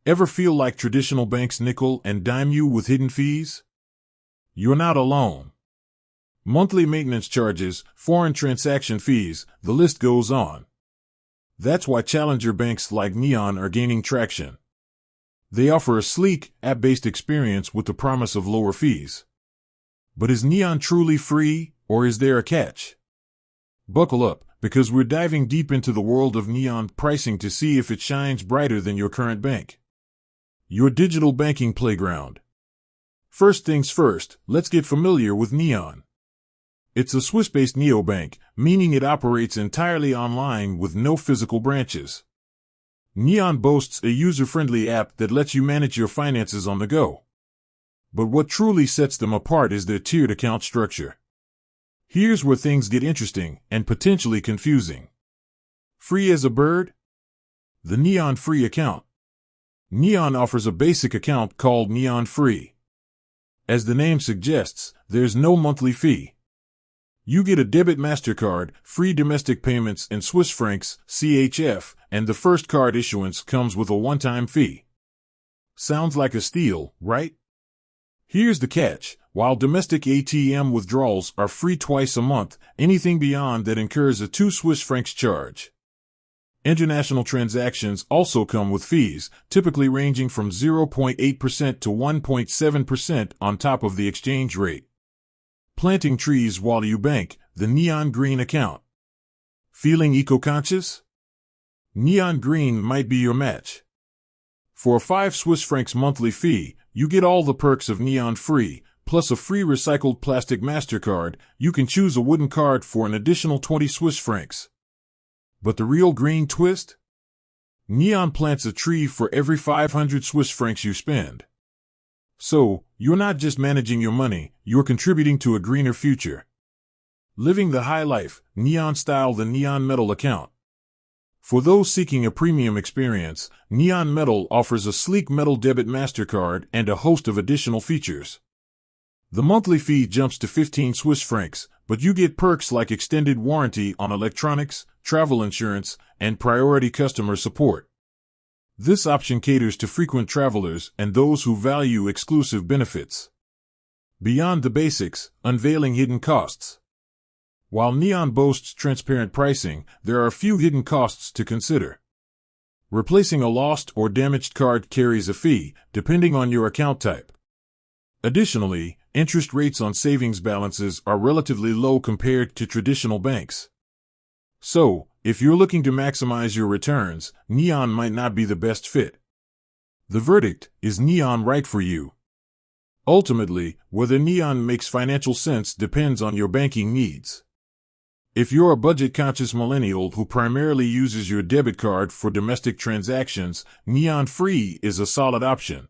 Ever feel like traditional banks nickel and dime you with hidden fees? You're not alone. Monthly maintenance charges, foreign transaction fees, the list goes on. That's why challenger banks like Neon are gaining traction. They offer a sleek, app-based experience with the promise of lower fees. But is Neon truly free, or is there a catch? Buckle up, because we're diving deep into the world of Neon pricing to see if it shines brighter than your current bank. Your digital banking playground. First things first, let's get familiar with Neon. It's a Swiss-based neobank, meaning it operates entirely online with no physical branches. Neon boasts a user-friendly app that lets you manage your finances on the go. But what truly sets them apart is their tiered account structure. Here's where things get interesting and potentially confusing. Free as a bird? The Neon Free account. Neon offers a basic account called Neon Free. As the name suggests, there's no monthly fee. You get a debit MasterCard, free domestic payments in Swiss francs, CHF, and the first card issuance comes with a one-time fee. Sounds like a steal, right? Here's the catch. While domestic ATM withdrawals are free twice a month, anything beyond that incurs a 2 Swiss francs charge. International transactions also come with fees, typically ranging from 0.8% to 1.7% on top of the exchange rate. Planting trees while you bank, the Neon Green account. Feeling eco-conscious? Neon Green might be your match. For a 5 Swiss francs monthly fee, you get all the perks of Neon Free, plus a free recycled plastic MasterCard. You can choose a wooden card for an additional 20 Swiss francs. But the real green twist? Neon plants a tree for every 500 Swiss francs you spend. So, you're not just managing your money, you're contributing to a greener future. Living the high life, Neon Style, the Neon Metal account. For those seeking a premium experience, Neon Metal offers a sleek metal debit MasterCard and a host of additional features. The monthly fee jumps to 15 Swiss francs, but you get perks like extended warranty on electronics, travel insurance, and priority customer support. This option caters to frequent travelers and those who value exclusive benefits. Beyond the basics, unveiling hidden costs. While Neon boasts transparent pricing, there are a few hidden costs to consider. Replacing a lost or damaged card carries a fee, depending on your account type. Additionally, interest rates on savings balances are relatively low compared to traditional banks. So, if you're looking to maximize your returns, Neon might not be the best fit. The verdict: is Neon right for you? Ultimately, whether Neon makes financial sense depends on your banking needs. If you're a budget-conscious millennial who primarily uses your debit card for domestic transactions, Neon Free is a solid option.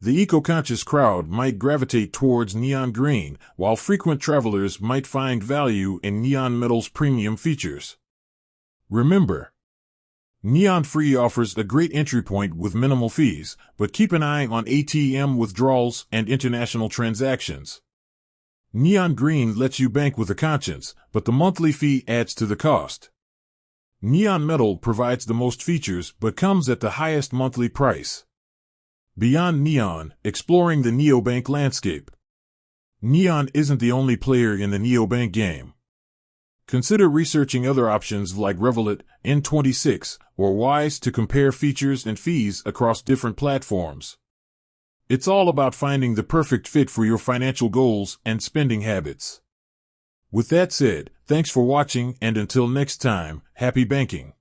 The eco-conscious crowd might gravitate towards Neon Green, while frequent travelers might find value in Neon Metal's premium features. Remember, Neon Free offers a great entry point with minimal fees, but keep an eye on ATM withdrawals and international transactions. Neon Green lets you bank with a conscience, but the monthly fee adds to the cost. Neon Metal provides the most features but comes at the highest monthly price. Beyond Neon, exploring the neobank landscape. Neon isn't the only player in the neobank game. Consider researching other options like Revolut, N26, or Wise to compare features and fees across different platforms. It's all about finding the perfect fit for your financial goals and spending habits. With that said, thanks for watching, and until next time, happy banking.